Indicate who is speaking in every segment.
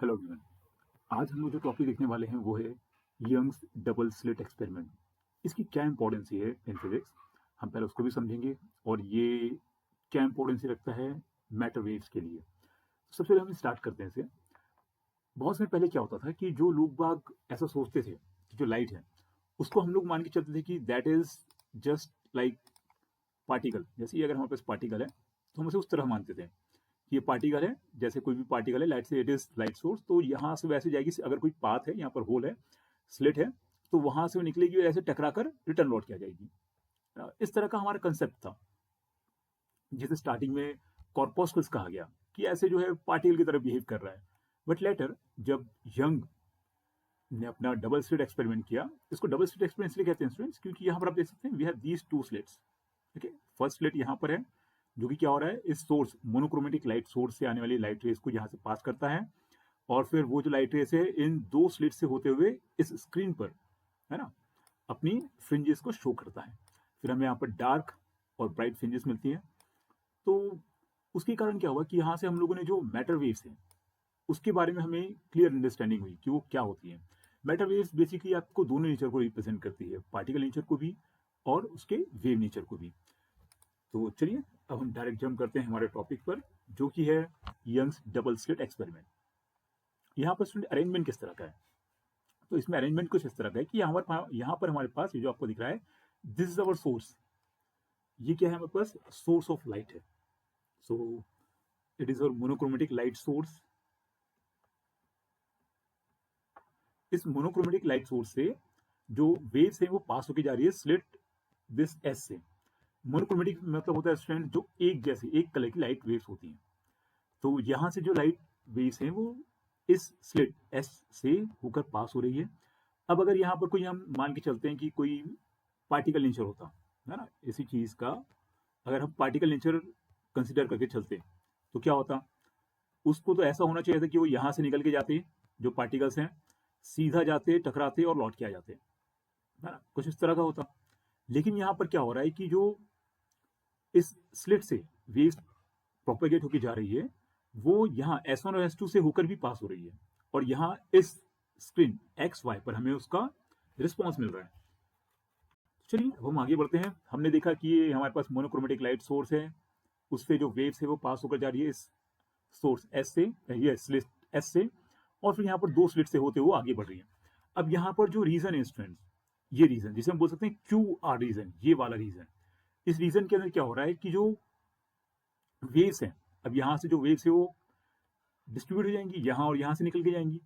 Speaker 1: Hello everyone. आज हम लोग जो टॉपिक देखने वाले हैं वो है यंग्स डबल स्लिट एक्सपेरिमेंट। इसकी क्या इंपॉर्टेंस है इन फिजिक्स, हम पहले उसको भी समझेंगे और ये क्या इंपॉर्टेंस रखता है मैटर वेव्स के लिए। सबसे पहले हम स्टार्ट करते हैं इसे। बहुत समय पहले क्या होता था कि जो लोग बाग ऐसा सोचते थे कि जो लाइट है उसको हम लोग मान के चलते थे कि that is just like particle. जैसे ये अगर हमारे पास पार्टिकल है तो हम उसे उस तरह मानते थे कि ये पार्टिकल है, जैसे कोई भी पार्टिकल है, लाइट से इट इज लाइट सोर्स, तो यहाँ से वैसे जाएगी। अगर कोई पाथ है, यहाँ पर होल है, स्लिट है, तो वहां से वो निकलेगी और ऐसे टकरा कर रिटर्न लौट के आ जाएगी। इस तरह का हमारा कंसेप्ट था, जिसे स्टार्टिंग में कॉर्पोस्कल्स कहा गया कि ऐसे जो है पार्टिकल की तरह बिहेव कर रहा है। बट लेटर जब यंग ने अपना डबल स्लिट एक्सपेरिमेंट किया, इसको डबल स्लिट एक्सपेरिमेंट इसलिए कहते हैं स्टूडेंट्स क्योंकि यहाँ पर आप देख सकते हैं we have these two slits. ठीक है, फर्स्ट स्लिट यहाँ पर है जो कि क्या हो रहा है, इस सोर्स मोनोक्रोमेटिक लाइट सोर्स से आने वाली लाइट रेस को यहाँ से पास करता है और फिर वो जो लाइट रेस है इन दो स्लिट से होते हुए इस स्क्रीन पर, है ना, अपनी फ्रिंजेस को शो करता है। फिर हमें यहाँ पर डार्क और ब्राइट फ्रिंजेस मिलती हैं। तो उसके कारण क्या हुआ कि यहाँ से हम लोगों ने जो मैटर वेव्स हैं उसके बारे में हमें क्लियर अंडरस्टैंडिंग हुई कि वो क्या होती है। मैटर वेव्स बेसिकली आपको दोनों नेचर को रिप्रेजेंट करती है, पार्टिकल नेचर को भी और उसके वेव नेचर को भी। तो चलिए अब हम डायरेक्ट जंप करते हैं हमारे टॉपिक पर, जो कि है यंग्स डबल स्लिट एक्सपेरिमेंट। यहाँ पर स्टूडेंट अरेंजमेंट किस तरह का है, तो इसमें अरेंजमेंट कुछ इस तरह का है कि यहाँ पर हमारे पास ये जो आपको दिख रहा है, दिस इज अवर सोर्स। ये क्या है, हमारे पास सोर्स ऑफ लाइट है। So it is our monochromatic light source. इस मोनोक्रोमेटिक लाइट सोर्स से जो वेव्स है वो पास होकर जा रही है स्लिट दिस एस से। मोनोक्रोमेटिक मतलब होता है स्टूडेंट जो एक जैसे एक कलर की लाइट वेव्स होती हैं। तो यहां से जो लाइट वेव्स हैं वो इस स्लिट एस से होकर पास हो रही है। अब अगर यहाँ पर कोई हम मान के चलते हैं कि कोई पार्टिकल नेचर होता है ना, इसी चीज का अगर हम पार्टिकल नेचर कंसिडर करके चलते तो क्या होता, उसको तो ऐसा होना चाहिए था कि वो यहां से निकल के जाते, जो पार्टिकल्स हैं सीधा जाते टकराते और लौट के आ जाते, है ना, कुछ इस तरह का होता। लेकिन यहाँ पर क्या हो रहा है कि जो इस स्लिट से वेव प्रोपेगेट होकर जा रही है वो यहाँ S1 और S2 से होकर भी पास हो रही है और यहाँ इस स्क्रीन एक्स वाई पर हमें उसका रिस्पॉन्स मिल रहा है। चलिए अब हम आगे बढ़ते हैं। हमने देखा कि ये हमारे पास मोनोक्रोमेटिक लाइट सोर्स है, उससे जो वेव्स है वो पास होकर जा रही है इस सोर्स एस से, ये स्लिट एस से, और फिर यहाँ पर दो स्लिट से होते हुए आगे बढ़ रही है। अब यहाँ पर जो रीजन है स्टूडेंट्स, ये रीजन जिसे हम बोल सकते हैं क्यू आर रीजन, ये वाला रीजन, इस रीजन के अंदर क्या हो रहा है कि जो वेव्स हैं, अब यहाँ से जो वेव्स है वो डिस्ट्रीब्यूट हो जाएंगी यहाँ और यहाँ से निकल के जाएंगी।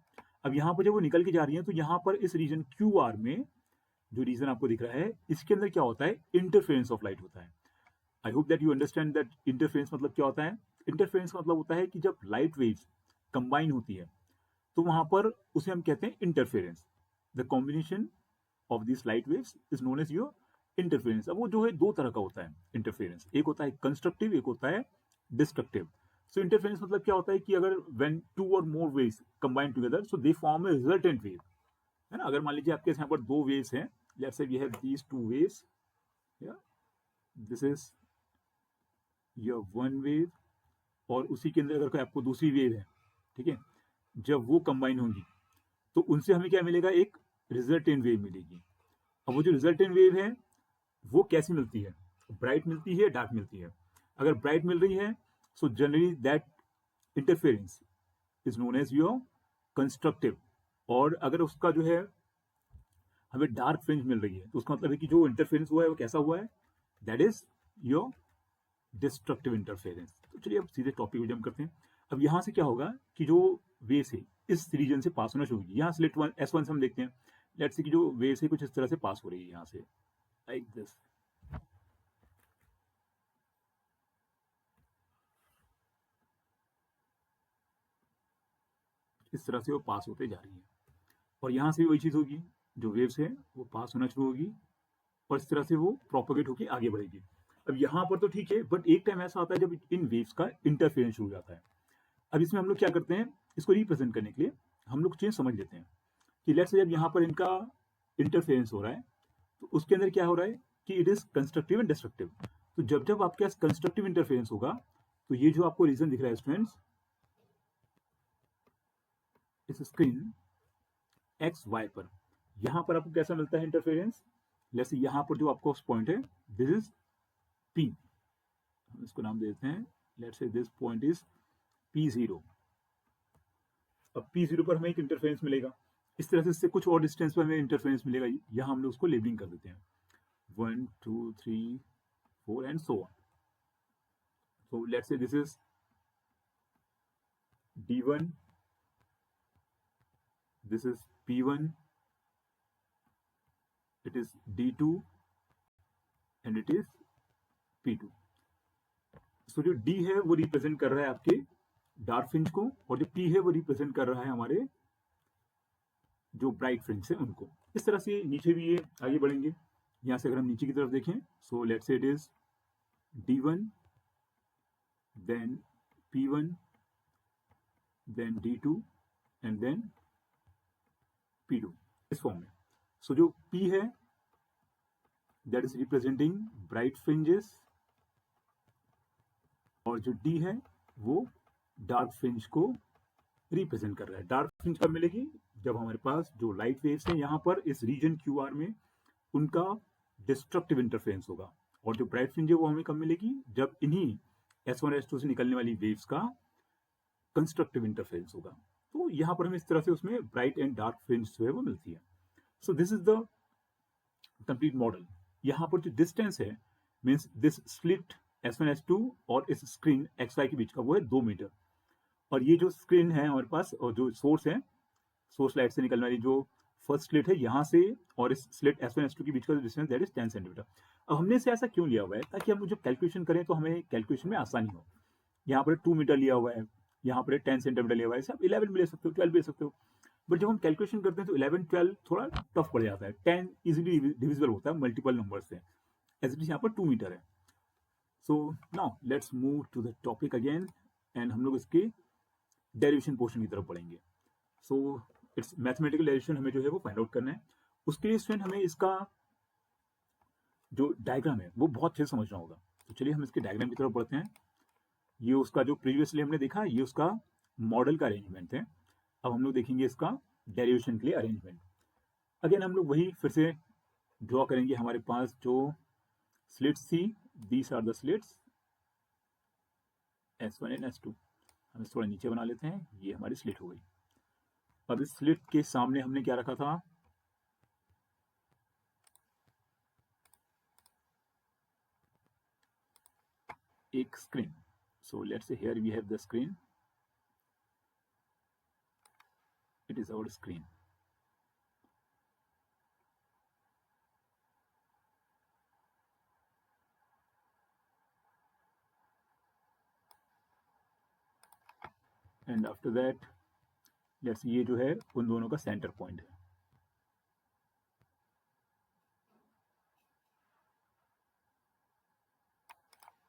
Speaker 1: अब यहाँ पर जब वो निकल के जा रही हैं तो यहाँ पर इस रीजन क्यू आर में जो रीजन आपको दिख रहा है इसके अंदर क्या होता है, इंटरफेरेंस ऑफ लाइट होता है। I hope that you understand that interference मतलब क्या होता है। इंटरफेरेंस का मतलब होता है कि जब लाइट वेव्स कंबाइन होती है तो वहां पर उसे हम कहते हैं interference. The combination of this light waves is known as your interference. अब वो जो है दो तरह का होता है इंटरफेरेंस, एक होता है कंस्ट्रक्टिव, एक होता है डिस्ट्रक्टिव। सो इंटरफेरेंस मतलब क्या होता है कि अगर when two or more waves combine together so they form a resultant wave, है ना। अगर मान लीजिए आपके यहाँ पर दो वेव्स हैं, let's say we have these two waves, this is your one wave और उसी के अंदर अगर कोई आपको दूसरी वेव है, ठीक है, जब वो कंबाइन होंगी तो उनसे हमें क्या मिलेगा, एक रिजल्टेंट वेव मिलेगी। अब वो जो रिजल्टेंट वेव है वो कैसी मिलती है, ब्राइट मिलती है, डार्क मिलती है। अगर ब्राइट मिल रही है so generally that interference is known as your constructive. और अगर उसका जो है हमें डार्क फ्रिंज मिल रही है तो उसका मतलब है कि जो इंटरफेरेंस हुआ है वो कैसा हुआ है, that is your destructive interference. तो चलिए अब सीधे टॉपिक में जंप करते हैं। अब यहां से क्या होगा कि जो वेव्स है इस रीजन से पास होना शुरू होगी। यहाँ स्लिट वन S1 से हम देखते हैं, लेट्स से कि जो वेव्स है कुछ इस तरह से पास हो रही है यहाँ से, लाइक दिस। इस तरह से वो पास होते जा रही है और यहाँ से भी वही चीज होगी, जो वेव्स है वो पास होना शुरू होगी और इस तरह से वो प्रोपोगेट होकर आगे बढ़ेगी। अब यहाँ पर तो ठीक है, बट एक टाइम ऐसा आता है जब इन वेव्स का इंटरफेरेंस शुरू हो जाता है। अब इसमें हम लोग क्या करते हैं, इसको रिप्रेजेंट करने के लिए हम लोग चीज समझ लेते हैं कि लेट्स से जब यहाँ पर इनका इंटरफेरेंस हो रहा है तो उसके अंदर क्या हो रहा है कि it is constructive and destructive. तो जब जब आपके पास कंस्ट्रक्टिव इंटरफेरेंस होगा तो ये जो आपको रीजन दिख रहा है स्टूडेंट्स, इस स्क्रीन एक्स वाई पर, यहाँ पर आपको कैसा मिलता है इंटरफेरेंस, जैसे यहाँ पर जो आपको पॉइंट है दिस इज पी, हम इसको नाम देते हैं, लेट्स से दिस पॉइंट इज P0। अब P0 पर हमें एक इंटरफेरेंस मिलेगा, इस तरह से इससे कुछ और डिस्टेंस पर हमें इंटरफेरेंस मिलेगा, यहाँ हम लोग उसको लेबलिंग कर देते हैं 1 2 3 4 and so on. So let's say this is D1, this is P1, it is D2 and it is P2। So जो D है वो रिप्रेजेंट कर रहा है आपके डार्क फ्रिंज को, और जो P है वो रिप्रेजेंट कर रहा है हमारे जो ब्राइट फ्रिंज है उनको। इस तरह से नीचे भी ये आगे बढ़ेंगे। यहाँ से अगर हम नीचे की तरफ देखें, सो लेट्स से it is D1, then P1, then D2 and then P2 इस फॉर्म में। सो जो P है that is representing bright fringes, और जो D है वो डार्क फ्रिंज को रिप्रेजेंट कर रहा है। डार्क फ्रिंज कब मिलेगी, जब हमारे पास जो लाइट वेव्स हैं यहाँ पर इस रीजन QR में उनका डिस्ट्रक्टिव इंटरफेरेंस होगा, और जो ब्राइट फ्रिंज है वो हमें कब मिलेगी, जब इन्हीं S1 S2 से निकलने वाली वेव्स का कंस्ट्रक्टिव इंटरफेरेंस होगा। तो यहाँ पर हमें इस तरह से उसमें ब्राइट एंड डार्क फ्रिंज जो है वो मिलती है। So this is the complete model. यहाँ पर जो डिस्टेंस है means this slit S1 S2 और इस स्क्रीन XY के बीच का वो है 2 मीटर, और ये जो स्क्रीन है हमारे पास और जो सोर्स है, सोर्स लाइट से निकलने वाली जो फर्स्ट स्लिट है यहाँ से और इस स्लिट S1 S2 के बीच का डिस्टेंस दैट इज 10 सेंटीमीटर। अब हमने इसे ऐसा क्यों लिया हुआ है, ताकि हम जब कैलकुलेशन करें तो हमें कैलकुलेशन में आसानी हो। यहाँ पर 2 मीटर लिया हुआ है, यहाँ पर 10 सेंटीमीटर लिया हुआ है, आप 11 भी ले सकते हो, 12 भी ले सकते हो, बट जब हम कैलकुलेशन करते हैं तो 11 12 थोड़ा टफ पड़ जाता है। 10 इजीली डिविजिबल होता है मल्टीपल नंबर से, एज इट इज यहाँ पर 2 मीटर है। So now let's move to the topic again, and हम लोग इसके डेरिवेशन पोर्शन की तरफ बढ़ेंगे। सो इट्स मैथमेटिकल डेरिवेशन हमें जो है वो फाइंड आउट करना है। उसके लिए स्टूडेंट हमें इसका जो डायग्राम है वो बहुत अच्छे से समझना होगा। तो चलिए हम इसके डायग्राम की तरफ बढ़ते हैं। ये उसका जो प्रीवियसली हमने देखा, ये उसका मॉडल का अरेंजमेंट है। अब हम लोग देखेंगे इसका डेरिवेशन के लिए अरेंजमेंट। अगेन हम लोग वही फिर से ड्रॉ करेंगे। हमारे पास जो स्लिट्स थी, these are the slits S1 and S2। हम इस थोड़ा नीचे बना लेते हैं, ये हमारी स्लिट हो गई। अब इस स्लिट के सामने हमने क्या रखा था, एक screen. So let's say here we have the screen, it is our screen। and after that let's ये जो है उन दोनों का सेंटर पॉइंट है।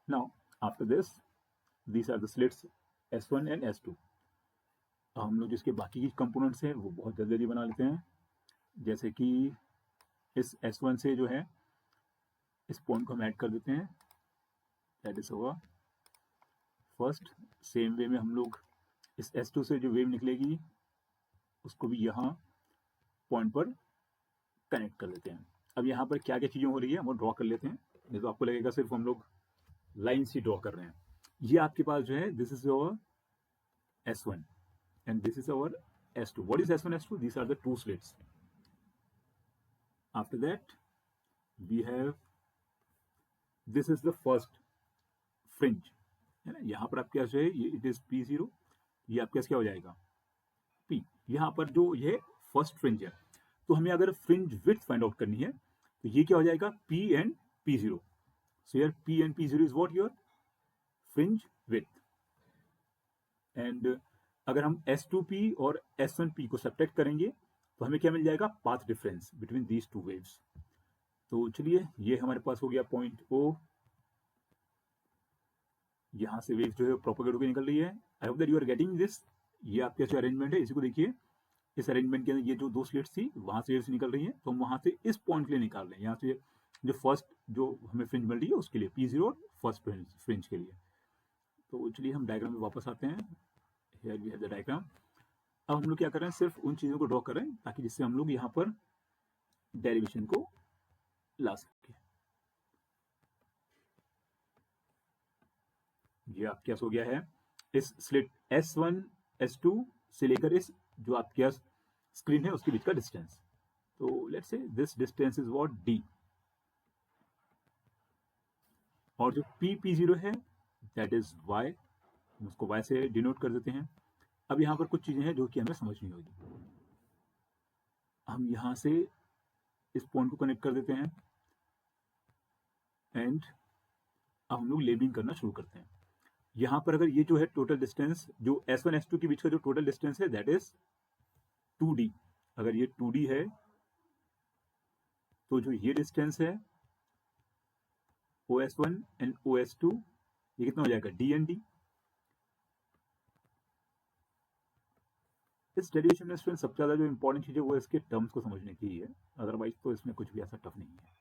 Speaker 1: now after this these are the slits S1 and S2। हम लोग जिसके बाकी की कंपोनेंट्स हैं वो बहुत जल्दी बना लेते हैं। जैसे कि इस S1 से जो है इस पॉइंट को हम ऐड कर देते हैं, दैट इज होगा फर्स्ट। सेम वे में हम लोग इस S2 से जो वेव निकलेगी उसको भी यहाँ पॉइंट पर कनेक्ट कर लेते हैं। अब यहाँ पर क्या क्या चीज़ें हो रही है हम ड्रॉ कर लेते हैं, नहीं तो आपको लगेगा सिर्फ हम लोग लाइन्स ही ड्रॉ कर रहे हैं। ये आपके पास जो है this is your S1 and this is our S2। what is S1 S2? These are the two slits। after that we have this is the first fringe, है ना। यहाँ पर आपके पास जो है ये इट इज P0, ये आपके पास क्या हो जाएगा P। यहाँ पर जो ये फर्स्ट फ्रिंज है, तो हमें अगर फ्रिंज विड्थ फाइंड आउट करनी है तो ये क्या हो जाएगा P and P0। so here P and P0 is what your fringe width। and अगर हम S2P और S1P को सब्ट्रैक्ट करेंगे तो हमें क्या मिल जाएगा, path difference between these two waves. तो चलिए ये हमारे पास हो गया पॉइंट O, यहाँ से वेव जो है प्रोपेगेट होकर निकल रही है। I hope that you are getting this. ये आपका जो अरेंजमेंट है इसी को देखिए, इस अरेंजमेंट के अंदर ये जो दो स्लिट्स थी वहाँ से वेव्स निकल रही हैं, तो हम वहाँ से इस पॉइंट के लिए निकाल रहे हैं। यहाँ से जो फर्स्ट जो हमें फ्रिंज मिल रही है उसके लिए P0 और फर्स्ट फ्रिंज के लिए। तो चलिए हम डायग्राम में वापस आते हैं। Here we have the diagram. अब हम लोग क्या कर रहे हैं, सिर्फ उन चीज़ों को ड्रॉ कर रहे हैं ताकि जिससे हम लोग यहाँ पर डेरिवेशन को ला सके। ये आपके पास हो गया है इस स्लिट S1 S2 से लेकर इस जो आपके पास स्क्रीन है उसके बीच का डिस्टेंस। तो let's say this distance is what D, और जो P0 है दैट इज Y, उसको Y से डिनोट कर देते हैं। अब यहाँ पर कुछ चीजें हैं जो कि हमें समझनी होगी। हम यहाँ से इस पॉइंट को कनेक्ट कर देते हैं एंड अब हम लोग लेबलिंग करना शुरू करते हैं। यहाँ पर अगर ये जो है टोटल डिस्टेंस जो S1 S2 के बीच का जो टोटल डिस्टेंस है दैट इज 2D। अगर ये 2D है तो जो ये डिस्टेंस है OS1 एंड OS2 ये कितना हो जाएगा D and D। इस डेरिवेशन में स्टूडेंट सबसे ज़्यादा जो इंपॉर्टेंट चीज़ है वो इसके टर्म्स को समझने की ही है, अदरवाइज तो इसमें कुछ भी ऐसा टफ नहीं है।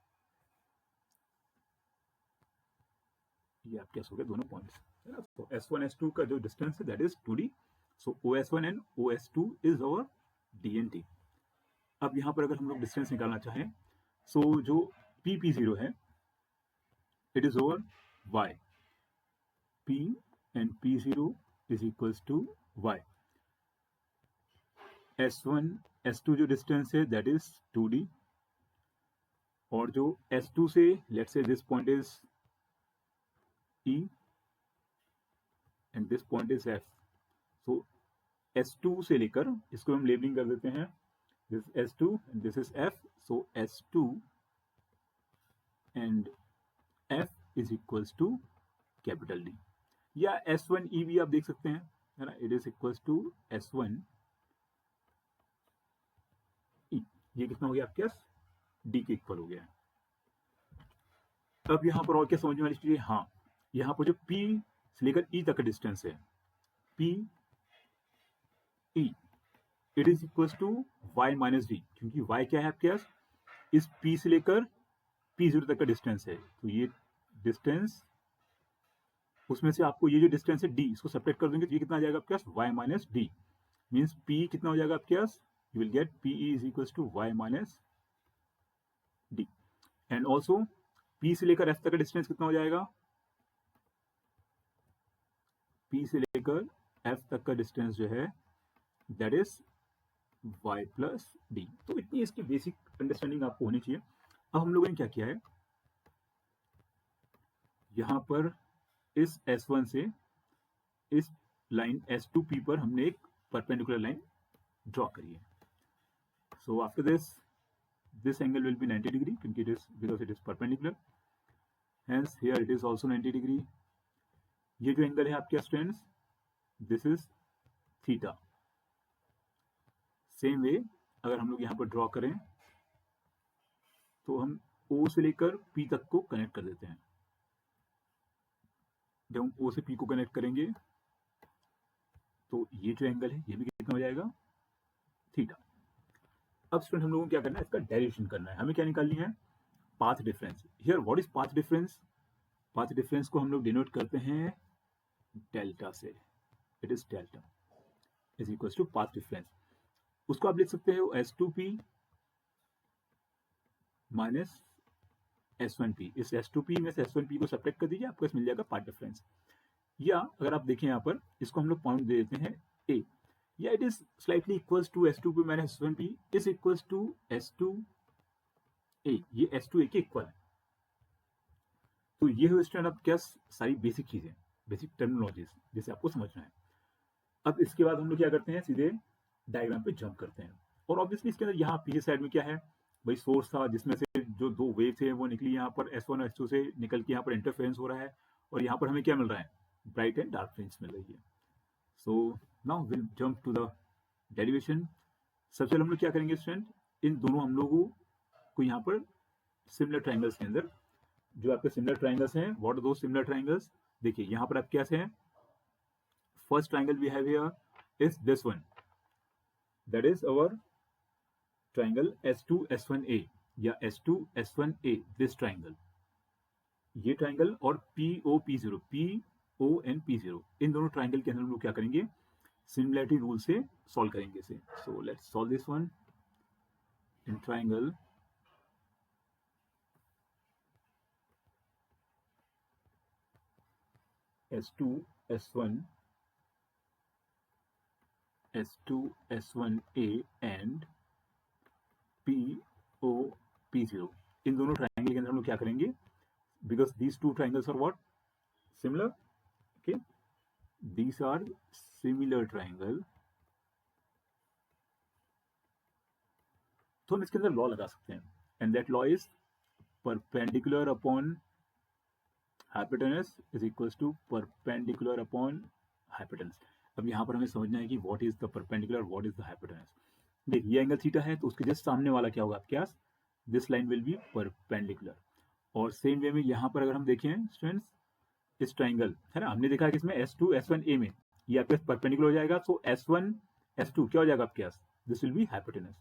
Speaker 1: ये आपके हो गए दोनों पॉइंट्स है ना। तो S1 S2 का जो डिस्टेंस है that is 2D, so OS1 and OS2 is our D and D। अब यहाँ पर अगर हम लोग डिस्टेंस निकालना चाहें सो जो P0 है it is over Y, P and P0 is equals to Y। S1 S2 जो डिस्टेंस है दैट इज 2D, और जो S2 से let's say this point is E and this point is F, so S2 से लेकर इसको हम labelling कर देते हैं, this S2 and this is F, so S2 and F is equals to capital D, या S1E भी आप देख सकते हैं है ना, it is equals to S1E। ये कितना हो गया आपके पास D के इक्वल हो गया है। अब यहाँ पर और क्या समझने वाली चीज है, हाँ यहाँ पर जो P से लेकर E तक का डिस्टेंस है P E it is equal to Y minus D, क्योंकि Y क्या है आपके पास इस P से लेकर P0 तक का डिस्टेंस है, तो ये डिस्टेंस उसमें से आपको ये जो डिस्टेंस है D इसको सेपरेट कर देंगे तो ये कितना आ जाएगा आपके पास Y minus D, means P कितना हो जाएगा आपके पास, you will get PE is equal to Y minus D। And also P से लेकर F तक का डिस्टेंस कितना हो जाएगा, P से लेकर F तक का डिस्टेंस जो है that is Y plus D। तो इतनी इसकी बेसिक अंडरस्टैंडिंग आपको होनी चाहिए। अब हम लोगों ने क्या किया है, यहां पर इस S1 से इस लाइन S2P पर हमने एक परपेंडिकुलर लाइन ड्रॉ करी है। So after this angle will be 90 degree क्योंकि it is because it is perpendicular, hence here it is also 90 degree. ये जो एंगल है आपके students this is theta. Same way अगर हम लोग यहाँ पर ड्रॉ करें तो हम O से लेकर P तक को कनेक्ट कर देते हैं। जब हम O से P को कनेक्ट करेंगे तो ये जो एंगल है ये भी कितना हो जाएगा थीटा। अब स्टूडेंट हम लोगों को क्या करना है, इसका डेरिवेशन करना है। हमें क्या निकालनी है, path difference. Here what is path difference, path difference को हम लोग डिनोट करते हैं डेल्टा से, it is delta is equal to path difference. उसको आप लिख सकते हो S2P माइनस S1P। इस S2P में से S1P को सब्ट्रैक्ट कर दीजिए, आपको इसमें मिल जाएगा पाथ डिफरेंस। या अगर आप देखें यहाँ पर इसको हम लोग पॉइंट दे देते हैं A, या it is slightly equals to S2P minus S1P is equals to S2A। ये S2A के इक्वल है। तो ये हो स्टूडेंट अब क्या सारी बेसिक चीजें, बेसिक टर्मिनोलॉजीज जिसे आपको समझना है। अब इसके बाद हम लोग क्या करते हैं, सीधे डायग्राम पे जंप करते हैं। और ऑब्वियसली इसके अंदर यहाँ पीछे साइड में क्या है भाई, सोर्स था जिसमें से जो दो वेव थे वो निकली यहाँ पर S1 और S2 से निकल के यहाँ पर इंटरफेरेंस हो रहा है, और यहाँ पर हमें क्या मिल रहा है, ब्राइट एंड डार्क फ्रिंज मिल रही है। So now will jump to the derivation. सबसे पहले हम लोग क्या करेंगे स्टूडेंट, इन दोनों हम लोगों को यहाँ पर सिमिलर ट्राइंगल्स के अंदर जो आपके सिमिलर ट्राइंगल्स हैं, what are those similar triangles, देखिए यहाँ पर आप क्या से हैं, first triangle we have here is this one, that is our triangle S2 S1A या S2 S1A, दिस ट्राइंगल, ये ट्राइंगल और PO P0 PO and P0, इन दोनों ट्राइंगल के अंदर हम लोग क्या करेंगे, सिमिलैरिटी रूल से सॉल्व करेंगे इसे. So let's solve this one in triangle. S2 S1 S2 S1A and PO P0. इन दोनों ट्राइंगल के अंदर हम लोग क्या करेंगे, because these two triangles are what, similar. Okay, these are similar triangle. तो हम इसके अंदर लॉ लगा सकते हैं, and that law is perpendicular upon hypotenuse is equals to perpendicular upon hypotenuse. अब यहाँ पर हमें समझना है कि what is the perpendicular, what is the hypotenuse. देखिए ये एंगल थीटा है, तो उसके जस्ट सामने वाला क्या होगा आपके पास, this line will be perpendicular. और सेम वे में यहाँ पर अगर हम देखें स्टूडेंट्स, इस ट्राइंगल है ना, हमने देखा है कि इसमें S2 S1A में ये आपके पास परपेंडिकुलर हो जाएगा, तो S1 S2 क्या हो जाएगा आपके पास, दिस विल बी हाइपोटेनस.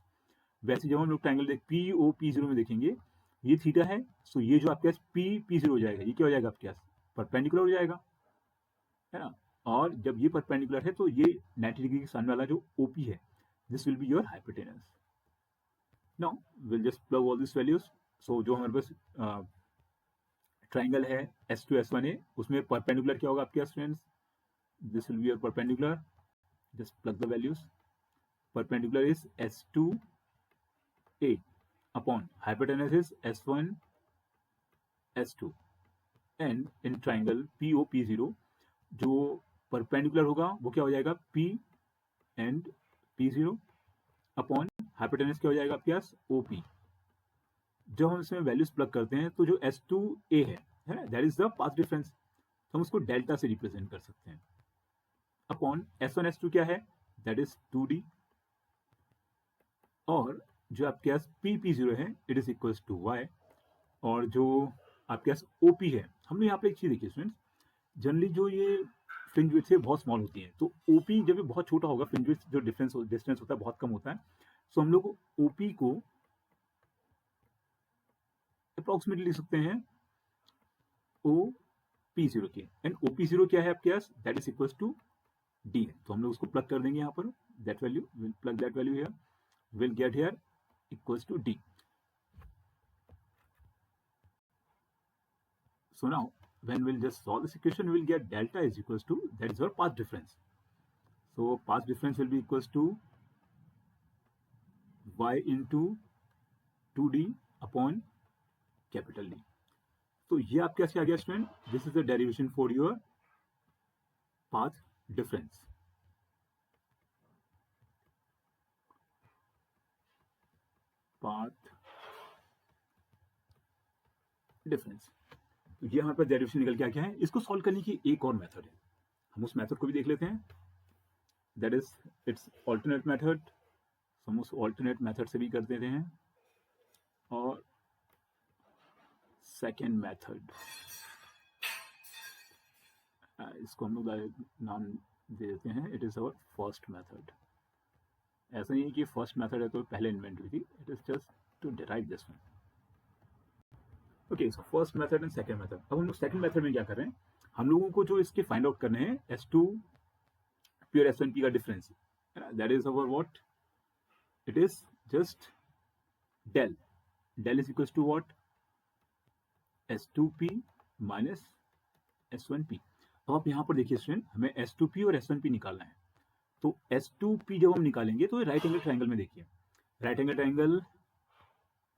Speaker 1: वैसे जब हम लोग ट्राइंगल देख PO P0 में देखेंगे, ये थीटा है, सो ये जो आपके पास P0 हो जाएगा, ये क्या हो जाएगा आपके पास, परपेंडिकुलर हो जाएगा, है ना. और जब ये परपेंडिकुलर है तो ये 90 डिग्री के सामने वाला जो OP है, this will be your hypotenuse. Now will just plug all this values. So जो हमारे पास ट्राइंगल है S2 S1A, उसमें परपेंडिकुलर क्या होगा आपके पास students, this will be your perpendicular. Just plug the values. Perpendicular is S2A upon hypotenuse is S1 S2. And in triangle PO P0 जो perpendicular होगा वो क्या हो जाएगा, P and P0 upon hypotenuse क्या हो जाएगा आपके पास, OP. जब हम इसमें वैल्यूज प्लग करते हैं तो जो S2A है ना, that is the path difference, तो हम उसको डेल्टा से रिप्रेजेंट कर सकते हैं. अपॉन S1 S2 क्या है, दैट इज 2D. और जो आपके पास P0 है, it is equals to Y. और जो आपके पास OP है, हमने यहाँ पे एक चीज देखी स्टूडेंट्स, जनरली जो ये फ्रिंज विड्थ है बहुत स्मॉल होती है, तो OP जब ये बहुत छोटा होगा, फ्रिंज विड्थ जो डिस्टेंस होता है बहुत कम होता है, सो हम लोग OP को अप्रोक्सीमेटली लिख सकते हैं OP0 के. एंड OP0 क्या है आपके पास, that is equals to D है, तो हम लोग उसको प्लग कर देंगे यहाँ पर, that value will plug that value here, will get here equals to D. So now when we'll just solve this equation, we'll get delta is equals to, that is our path difference. So path difference will be equals to Y into 2D upon capital D. तो ये आपके पास क्या आ गया student, this is the derivation for your path difference. Path difference, तो ये हमारे पास derivation निकल के आ गया है. इसको सॉल्व करने की एक और मेथड है, हम उस मेथड को भी देख लेते हैं, that is it's alternate method. हम उस ऑल्टरनेट मेथड से भी कर देते हैं. और सेकेंड मेथड, इसको हम लोग नाम दे देते हैं, it is our first method. ऐसा नहीं है कि फर्स्ट मेथड है तो पहले इन्वेंट हुई थी, it is just to derive this one. Okay, so first method and second method. अब हम लोग सेकंड मेथड में क्या कर रहे हैं, हम लोगों को जो इसके फाइंड आउट करने हैं S2 प्योर S1P का डिफरेंस, that is our what, it is just del. Del is equals to what, S2P minus S1P. अब आप यहाँ पर देखिए स्टूडेंट, हमें S2P और S1P निकालना है. तो S2P जब हम निकालेंगे तो राइट एंगल ट्राइंगल में देखिए, right angle triangle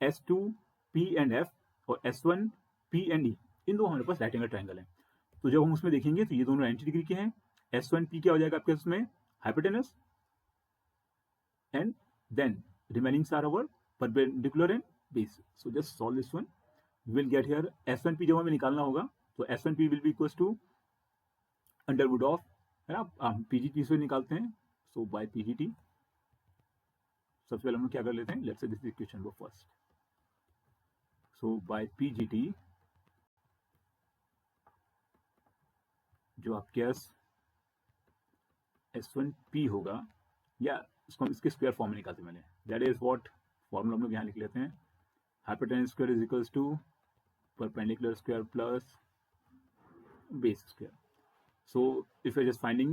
Speaker 1: S2P and F और S1P एंड E, इन दो हमारे पास राइट एंगल ट्राइंगल है. तो जब हम उसमें देखेंगे तो ये दोनों 90 डिग्री के हैं. S1P क्या हो जाएगा आपके उसमें, hypotenuse. And then remainings are our perpendicular and base. So just solve this one, will get here S1P जब हमें निकालना होगा तो S1P will be equals to under root of, है ना, हम PGT से निकालते हैं. सो बाय PGT, सबसे पहले हम लोग क्या कर लेते हैं, लेट्स से दिस इक्वेशन को फर्स्ट. सो बाय PGT जो आपके पास S1P होगा, या इसको हम इसके स्क्वायर फॉर्म में निकालते हैं, दैट इज व्हाट फॉर्मूला हम लोग यहाँ लिख लेते हैं, hypotenuse square is equals to perpendicular square plus base square. So if you're just finding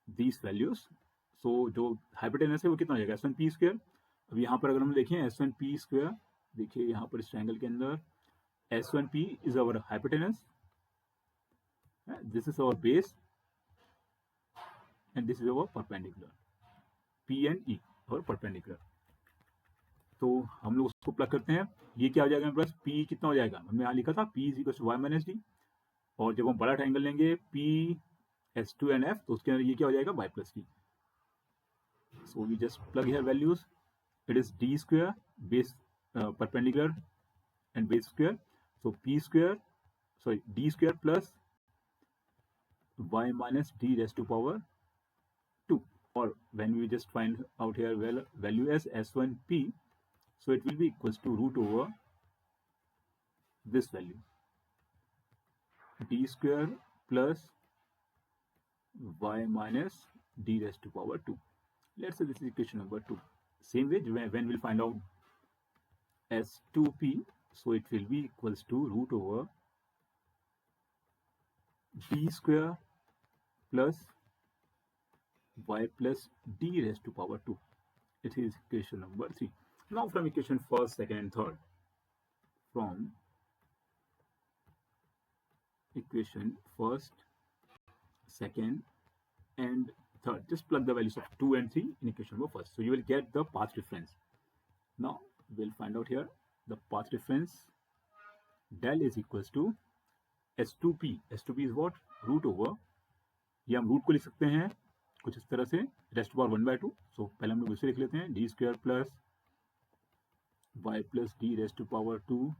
Speaker 1: these values. So जो हाइपोटेनस है वो कितना हो जाएगा S1 p स्क्वायर. अब यहाँ पर अगर हम देखें S1 p स्क्वायर, देखिए यहाँ पर इस ट्रायंगल के अंदर S1 p is our hypotenuse, this is our base and this is our perpendicular. P and E और परपेंडिकुलर. तो हम लोग उसको प्लग करते हैं. ये क्या हो जाएगा हमारे पास, P कितना हो जाएगा, हमने यहाँ लिखा था P is equal to y minus d. और जब हम बड़ा ट्रायंगल लेंगे P S2 and F, तो उसके अंदर ये क्या हो जाएगा y plus D. So we just plug here values. It is d square base perpendicular and base square. So p square, sorry, d square plus y minus d raised to power 2. Or when we just find out here value as S1p, so it will be equals to root over this value, d square plus y minus d raised to power 2. Let's say this is equation number 2. Same way, when we'll find out S2p, so it will be equals to root over d square plus y plus d raised to power 2. It is equation number 3. Now from equation first, second and third, from equation first, second and third, just plug the values of 2 and 3 in equation number first. So you will get the path difference. Now we'll find out here the path difference. Del is equals to S2p. S2p is what? Root over, ये हम root को लिख सकते हैं कुछ इस तरह से, रेस्ट पावर 1/2. सो पहले हम लोग इसे लिख लेते हैं, d square plus y plus d raise to power 2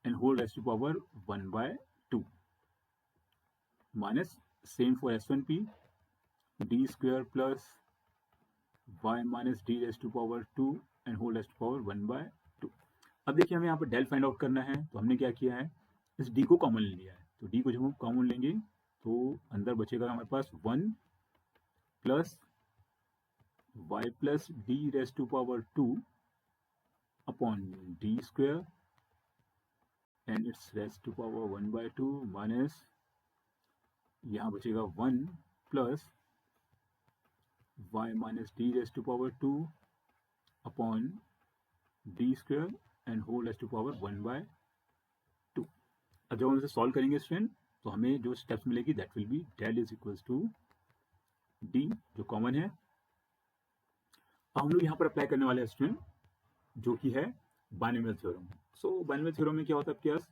Speaker 1: and whole raise to power 1/2 minus same for S1p, d square plus y minus d raise to power 2 and whole raise to power 1/2. अब देखिए हमें यहाँ पर del find out करना है, तो हमने क्या किया है, इस डी को कॉमन ले लिया है. तो डी को जब हम कॉमन लेंगे तो अंदर बचेगा हमारे पास 1 plus y plus d raise to power 2 upon d square and its raise to power 1/2 minus यहाँ बचेगा 1 plus y minus d raise to power 2 upon d square and whole raise to power 1/2. अब जब हम इसे solve करेंगे student, तो हमें जो स्टेप्स मिलेगी that will be del is equals to d जो कॉमन है. अब हम लोग यहाँ पर अप्लाई करने वाले हैं स्टूडेंट जो कि है बाइनोमियल थ्योरम. सो बाइनोमियल थ्योरम में क्या होता है आपके पास,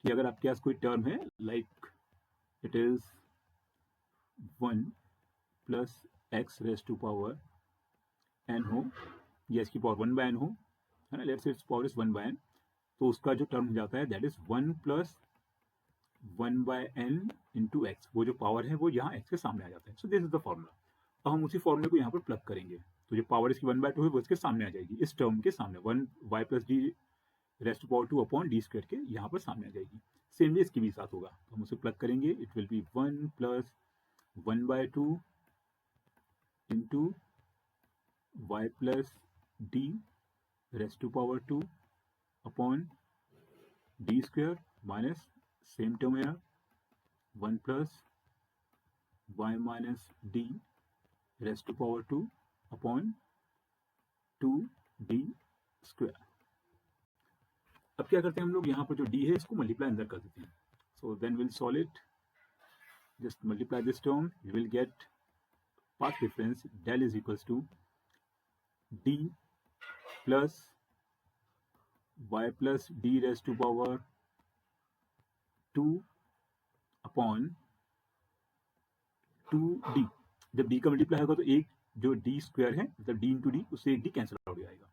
Speaker 1: कि अगर आपके पास कोई टर्म है like it is 1 plus x raise to power n हो, या इसकी पावर 1/n हो, है ना, let's say it's power is 1/n, तो उसका जो टर्म हो जाता है that is 1 plus 1/n into x. वो जो पावर है वो यहाँ एक्स के सामने आ जाता है. So this is the formula. अब हम उसी फॉर्मूले को यहाँ पर प्लग करेंगे, तो जो पावर इसकी 1/2 है वो इसके सामने आ जाएगी, इस टर्म के सामने 1 y plus d raise to power 2 upon d square के यहाँ पर सामने आ जाएगी. सेम वे इसके भी साथ होगा, तो हम उसे प्लग करेंगे. It will be 1 plus 1/2 into y plus d raise to power 2 upon d square minus same term है 1 plus y minus d raise to power 2 upon 2d square. अब क्या करते हैं हम लोग, यहाँ पर जो d है इसको मल्टीप्लाई अंदर कर देते हैं. So then will solve it, just multiply this term, you will get path difference del is equals to d plus y plus d raise to power 2 upon 2d. जब d का multiply होगा तो एक जो d स्क्वायर है मतलब d into D, उससे एक d कैंसिल आउट हो जाएगा.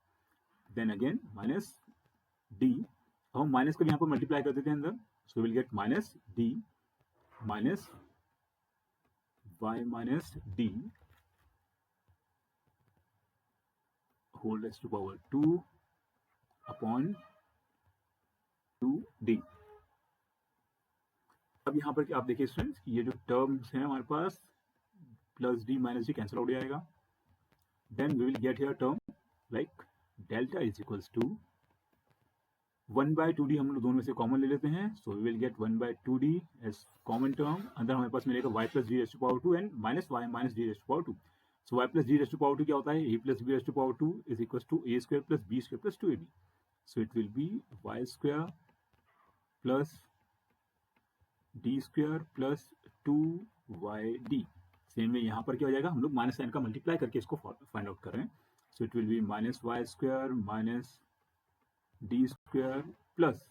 Speaker 1: देन अगेन माइनस d, हम माइनस को यहाँ पर मल्टीप्लाई कर देते हैं अंदर, so will get minus d minus y minus d whole raise to power 2 upon 2d. अब यहाँ पर आप देखिए स्टूडेंट्स, ये जो टर्म्स हैं हमारे पास plus D minus D cancel out हो जाएगा. Then we will get here term like delta is equals to 1/2d हम लोग दोनों में से कॉमन ले लेते हैं, so we will get 1/2d as common term. अंदर हमारे पास मिलेगा y plus d raise to power 2 and minus y minus d raise to power 2। So y plus d raise to power 2 क्या होता है, a plus b raise to power 2 is equal to a square plus b square plus 2ab। So it will be y square plus d square plus 2yd। Same में यहाँ पर क्या हो जाएगा, हम लोग माइनस साइन का मल्टीप्लाई करके इसको फाइंड आउट कर रहे हैं। सो it will B minus y square minus d square plus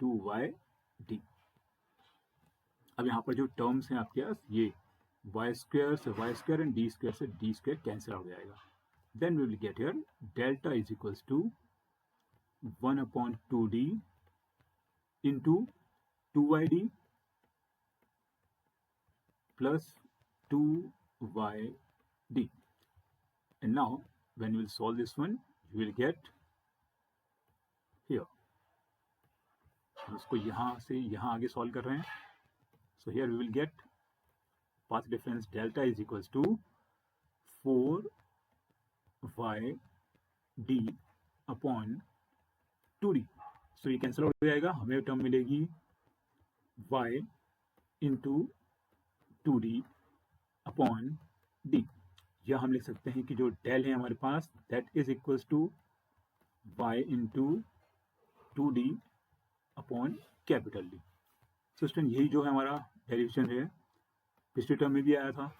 Speaker 1: 2yd। अब यहाँ पर जो टर्म्स हैं आपके पास, ये y स्क्वायर से y square and d square से d स्क्वायर कैंसिल हो जाएगा। Then we will get here delta is equals to 1/2d into 2yd plus 2yd. And now when you will solve this one, you will get here. हम इसको यहाँ से यहाँ आगे solve कर रहे हैं। So here we will get path difference delta is equals to 4yd upon 2d. So ये कैंसिल हो जाएगा, हमें टर्म मिलेगी y into 2d upon d। या हम लिख सकते हैं कि जो डेल है हमारे पास that is equals to y into 2d upon capital D। तो स्टूडेंट यही जो है हमारा डेरिवेशन है, पिछले टर्म में भी आया था।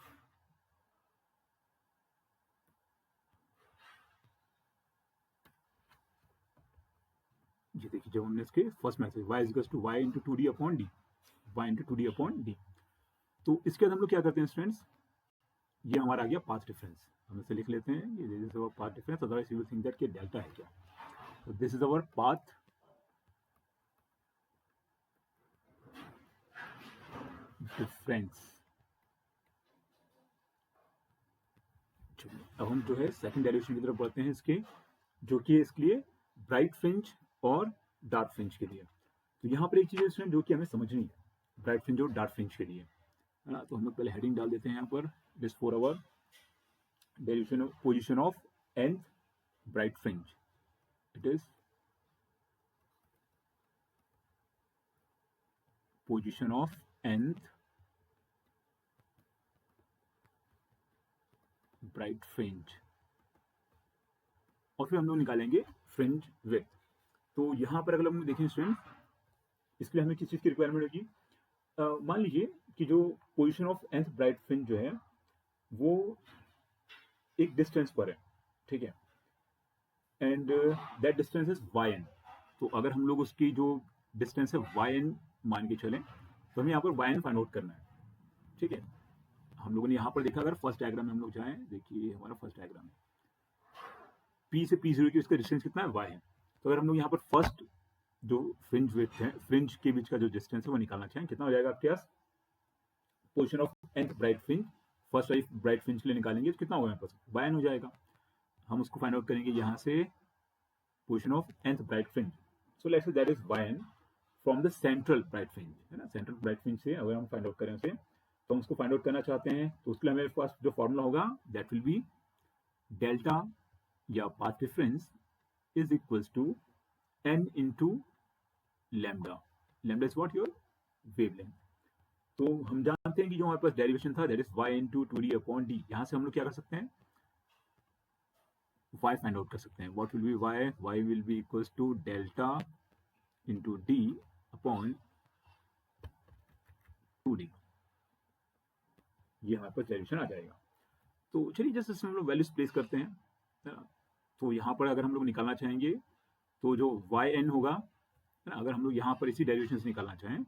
Speaker 1: ये देखिए जब हमने इसके first message y is to y into 2d upon d, y into 2d upon d। तो इसके बाद हम लोग क्या करते हैं स्टूडेंट्स, ये हमारा आ गया पाथ डिफरेंस, हम इसे लिख लेते हैं, ये this is our path difference, otherwise you will think that कि डेल्टा है क्या। तो this is our path difference. अब हम जो है सेकंड डेरिवेशन की तरफ बढ़ते हैं इसके, जो कि है इसके लिए ब्राइट फ्रिंज और डार्क फ्रिंज के लिए। तो यहाँ पर एक चीज़ है जो कि हमें समझनी है, ब्राइट फ्रिंज और डार्क फ्रिंज के लिए, है ना। तो हम लोग पहले हेडिंग डाल देते हैं यहाँ पर, this for our derivation of position of nth bright fringe. It is position of nth bright fringe, और फिर हम लोग निकालेंगे फ्रिंज विड्थ। तो यहाँ पर अगर हम देखें स्टूडेंट, इसके लिए हमें किस चीज़ की रिक्वायरमेंट होगी, मान लीजिए कि जो position of nth bright fringe जो है वो एक डिस्टेंस पर है, ठीक है, and that distance is yn। तो अगर हम लोग उसकी जो डिस्टेंस है yn मान के चलें, तो हमें यहाँ पर yn फाइंड आउट करना है, ठीक है। हम लोगों ने यहाँ पर देखा, अगर फर्स्ट डायग्राम में हम लोग जाएं, देखिए हमारा फर्स्ट डायग्राम है, P से P0 की उसका डिस्टेंस कितना है, y है। तो अगर हम लोग यहाँ पर फर्स्ट जो फ्रिंज विड्थ है, फ्रिंज के बीच का जो डिस्टेंस है वो निकालना चाहें, कितना हो जाएगा आपके पास, position of nth bright fringe, first वाली ब्राइट फ्रिंज के लिए निकालेंगे तो कितना होगा यहाँ पर, yn हो जाएगा। हम उसको फाइंड आउट करेंगे यहाँ से position of nth bright fringe. So let's say that is yn from the central bright fringe, है ना। सेंट्रल ब्राइट फ्रिंज से अगर हम फाइंड आउट करें उसे, तो हम उसको फाइंड आउट करना चाहते हैं, तो उसके लिए हमारे पास जो फॉर्मूला होगा दैट विल बी डेल्टा या path difference is equals to n into lambda. Lambda is what, your wavelength. तो हम जानते हैं कि जो हमारे पास डेरिवेशन था that is y into 2d upon d। यहाँ से हम लोग क्या कर सकते हैं, y फाइंड आउट कर सकते हैं। What will be y, y will be equals to delta into d upon 2d। ये हमारे पास डेरिवेशन आ जाएगा। तो चलिए जैसे इसमें हम लोग वैल्यूज प्लेस करते हैं, है ना। तो यहाँ पर अगर हम लोग निकालना चाहेंगे तो जो yn होगा, है ना, अगर हम लोग यहाँ पर इसी डेरिवेशन से निकालना चाहें,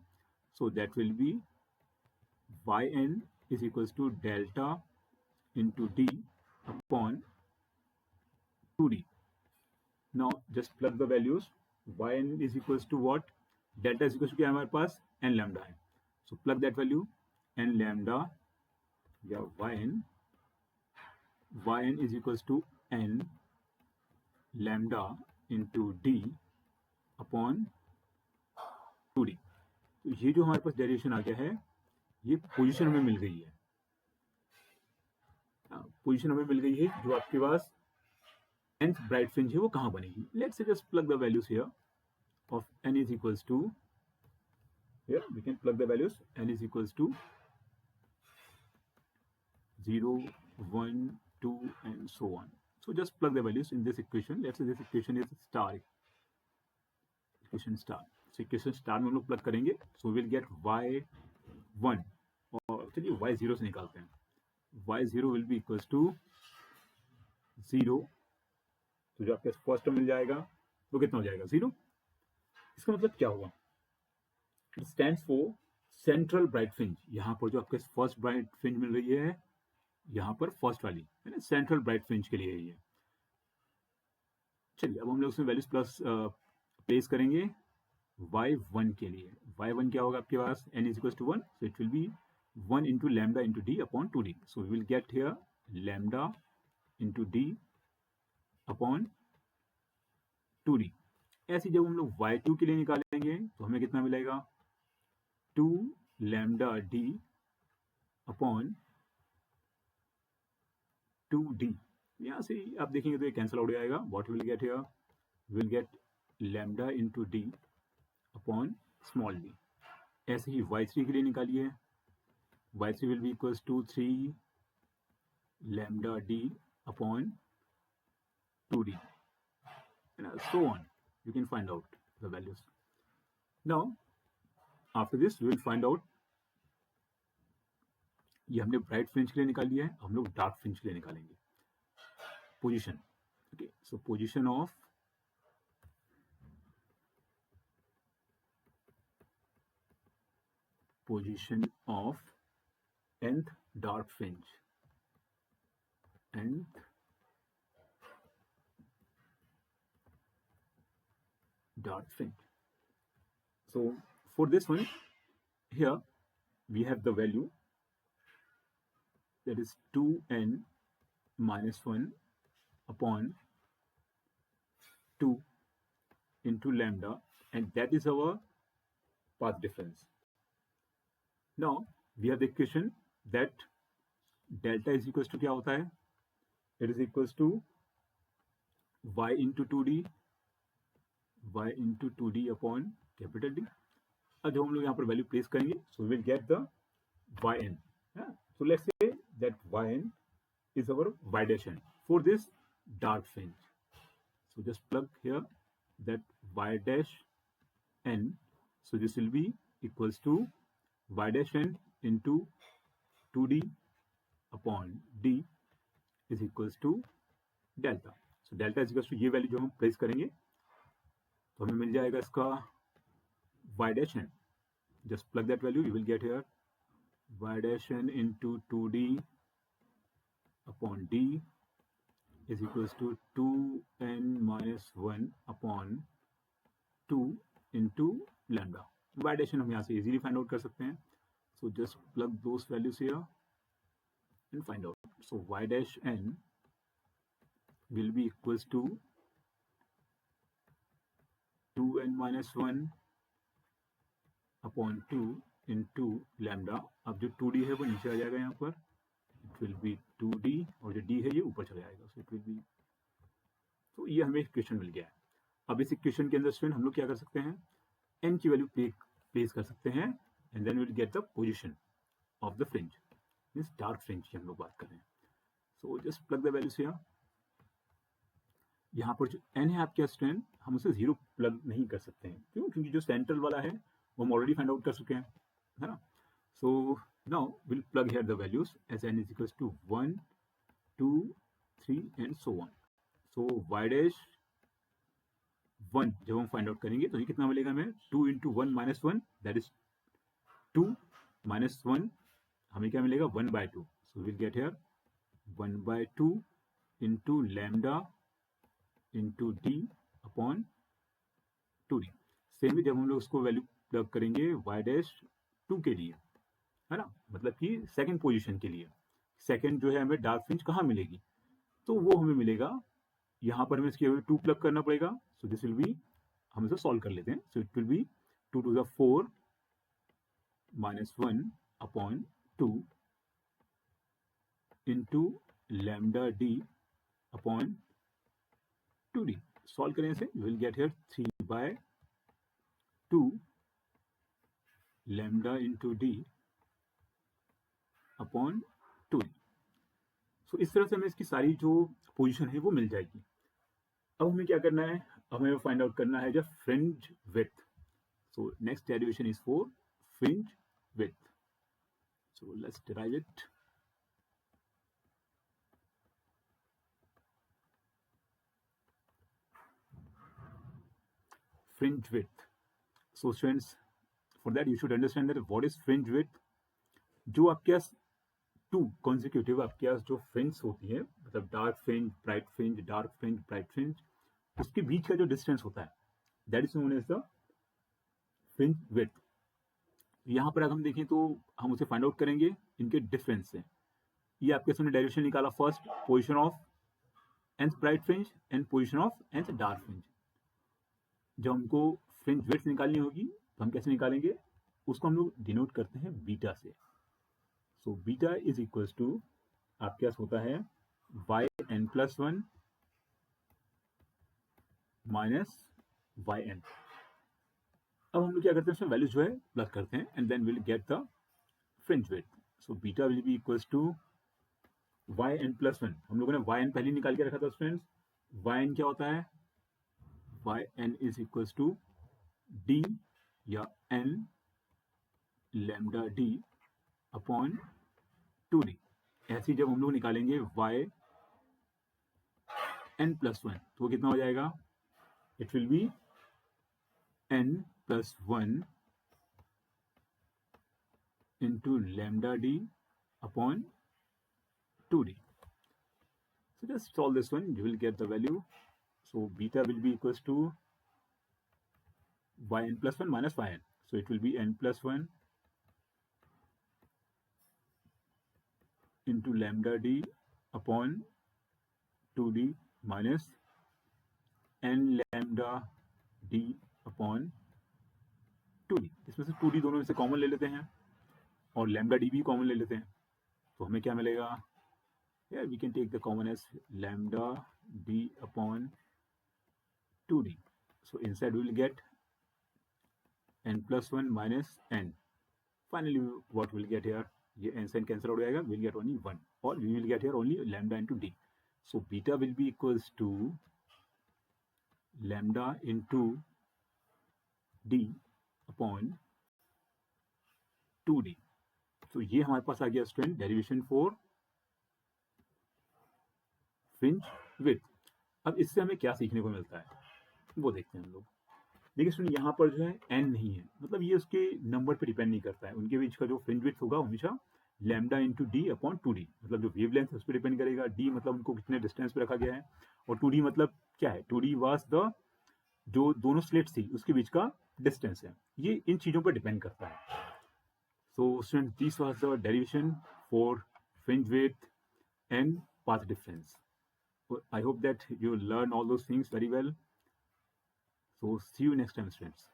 Speaker 1: so that will B yn is equals to delta into d upon 2d. Now just plug the values. Yn is equals to what, delta is equals to क्या हमारे पास n lambda है, so plug that value, n lambda या yn is equals to n lambda into d upon 2d। तो ये जो हमारे पास derivation आ गया है, ये पोजीशन हमें मिल गई है, पोजीशन हमें मिल गई है जो आपके पास nth ब्राइट फ्रिंज है वो कहाँ बनेगी. Let's say just plug the values here of n is equals to, here we can plug the values. N is equals to 0, 1, 2 and so on. So just plug the values in this equation. Let's say this equation is star, equation star. So equation star में हम लोग plug करेंगे. So we'll get y1, और चलिए y0 से निकालते हैं. y0 will be equals to 0. तो जो आपके फर्स्ट टर्म मिल जाएगा वो कितना हो जाएगा, 0. इसका मतलब क्या होगा, it stands for central bright fringe. यहाँ पर जो आपके फर्स्ट ब्राइट फ्रिंज मिल रही है, यहाँ पर फर्स्ट वाली है ना, सेंट्रल ब्राइट फ्रिंज के लिए ये. चलिए अब हम लोग उसमें वैल्यूज प्लस प्लेस करेंगे y1 के लिए. y1 क्या होगा आपके पास, n is equals to 1, so it will be 1 into lambda into d upon 2d. So we will get here lambda into d upon 2d. ऐसे जब हम लोग y2 के लिए निकालेंगे तो हमें कितना मिलेगा, 2 lambda d upon 2d. यहाँ से आप देखेंगे तो ये कैंसिल आउट हो जाएगा. What will get here, will gate lambda into d upon small d. ऐसे ही y3 के लिए निकालिए. y3 will be equals to 3 lambda d upon 2d and so on. You can find out the values. Now after this we will find out, ये हमने bright fringe के लिए निकाल लिया है, हम लोग डार्क फ्रिंज के लिए निकालेंगे. Position, okay, so position of nth dark fringe, nth dark fringe. So for this one here we have the value that is 2n minus 1 upon 2 into lambda, and that is our path difference. Now we have the equation that delta is equals to क्या होता है, it is equals to y into 2d upon capital D. अब जब हम लोग यहाँ पर value place करेंगे so we will get the yn. So let's say that yn is our y dash n for this dark fringe. So just plug here that y dash n. So this will be equals to y dash n into 2d upon d is equals to delta. So delta is equals to ये value जो हम place करेंगे तो हमें मिल जाएगा इसका y dash n. Just plug that value, you will get here y dash n into 2d upon d is equals to 2n minus 1 upon 2 into lambda. y dash n हम यहाँ से easily find out कर सकते हैं. So just plug those values here and find out. So y dash n will be equals to 2n minus 1 upon 2 into lambda. अब जो 2d है वो नीचे आ जाएगा यहाँ पर, it will be 2d, और जो d है ये ऊपर चला जाएगा. So it will be, तो ये हमें इक्वेशन मिल गया है. अब इस इक्वेशन के अंदर स्टूडेंट हम लोग क्या कर सकते हैं, n की वैल्यू प्लेस कर सकते हैं and then we will get the position of the fringe, means dark fringe की हम लोग बात कर रहे हैं. So just plug the values here. यहाँ पर जो n है आपके स्टूडेंट, हम उसे 0 प्लग नहीं कर सकते हैं. क्यों? क्योंकि जो सेंट्रल वाला है वो हम ऑलरेडी फाइंड आउट कर चुके हैं, है ना. So now will plug here the values as n is equals to 1, 2, 3 and so on. So y dash 1 जब हम फाइंड आउट करेंगे तो ये कितना मिलेगा हमें, 2 into 1 minus 1, that is 2 minus 1, हमें क्या मिलेगा, 1/2. So will get here 1/2 into lambda into d upon 2d. सेम ही जब हम लोग उसको वैल्यू प्लग करेंगे y डैश 2 के लिए, है ना, मतलब कि सेकंड पोजीशन के लिए, सेकंड जो है हमें डार्क फ्रिंज कहाँ मिलेगी, तो वो हमें मिलेगा यहाँ पर हमें इसकी 2 प्लग करना पड़ेगा. सो दिस विल बी, हम इसे सॉल्व कर लेते हैं. सो it will B 2 to the 4 minus 1 upon 2 into lambda d upon 2d. Solve करें इसे, you will get here 3/2 lambda into d upon 2d. सो इस तरह से हमें इसकी सारी जो पोजीशन है वो मिल जाएगी. अब हमें क्या करना है, हमें फाइंड आउट करना है जब fringe width. So next derivation is for fringe width. So let's derive it. Fringe width. So students, for that you should understand that what is fringe width. जो आपके पास 2 consecutive आपके पास जो फ्रिंज होती है, मतलब dark fringe, bright fringe, dark fringe, bright fringe, उसके बीच का जो डिस्टेंस होता है that is known as the fringe width. यहाँ पर अगर हम देखें तो हम उसे फाइंड आउट करेंगे इनके डिफरेंस से. ये आपके सामने डेरिवेशन निकाला, first position of nth bright fringe and position of nth dark fringe. जब हमको फ्रिंज विड्थ निकालनी होगी तो हम कैसे निकालेंगे, उसको हम लोग डिनोट करते हैं बीटा से. So beta is equals to आपके पास होता है yn+1 माइनस yn. अब हम लोग क्या करते हैं, उसमें वैल्यू जो है प्लस करते हैं and then will get the fringe width. So beta will be equals to yn+1. हम लोगों ने yn पहले निकाल के रखा था फ्रेंड्स. yn क्या होता है, yn is equals to d या n lambda d upon 2d. ऐसे जब हम लोग निकालेंगे yn+1 तो कितना हो जाएगा, it will B n+1 into lambda d upon 2d. So just solve this one, you will get the value. So beta will be equals to yn+1 minus yn. So it will be n+1 into lambda d upon 2d minus n lambda d upon 2d. इसमें से 2d दोनों में से common ले लेते हैं और lambda d भी कॉमन ले लेते हैं. तो हमें क्या मिलेगा, yeah, we can take the common as lambda d upon 2d. So inside we will get n+1 minus n. Finally what we'll get here, ये n से n cancel हो जाएगा, we'll get only 1 or we will get here only lambda into d. So beta will be equals to lambda into d upon 2d. तो ये हमारे पास आ गया student derivation for fringe width. अब इससे हमें क्या सीखने को मिलता है वो देखते हैं हम लोग. देखिए स्टूडेंट, यहाँ पर जो है n नहीं है, मतलब ये उसके नंबर पे डिपेंड नहीं करता है. उनके बीच का जो फ्रिंज विड्थ होगा हमेशा lambda into D upon 2d, मतलब जो वेवलेंथ है उस पर डिपेंड करेगा. d मतलब उनको कितने डिस्टेंस पे रखा गया है और 2d मतलब क्या है, 2d वाज द जो दोनों स्लिट्स थी उसके बीच का डिस्टेंस है. ये इन चीज़ों पर डिपेंड करता है. So students, this was the derivation for fringe width and path difference. So I hope that you learn all those things very well. So see you next time, students.